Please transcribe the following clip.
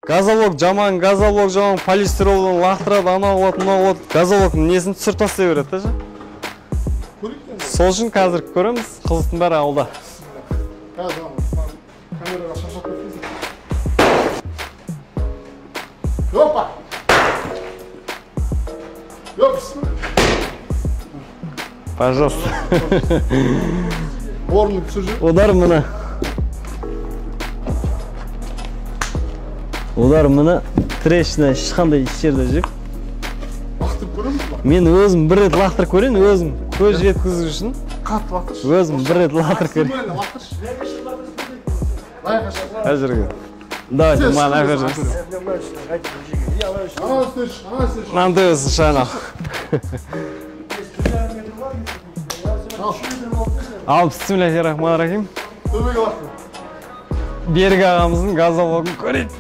Газолог жаман, полистиролдан лақтырады, ана болады, мына болады. Газологтың несін түсіріп тастай береді, тәжі? Сол үшін қазір көреміз, қызықтың бәрі ауылда. Камераға шашап кеткенсің. Опа! Пожалуйста. Орынды түсірші. Удар мына. Удар мына трещина ешқандай жерде жүр. Лақтырып көреміз ба? Мен өзім бір рет лақтырып көрейін, өзім көз жеткізу үшін. Қатты лақтыршы. Өзім бір рет лақтырып көрейін. Әжірге. Давайте, маған әкірші. Мынандай өсі шайнақ. Ал, бисмиллахи-рахмани-рахим. Төбеге лақтыр. Берік ағамыздың газологын көрейік.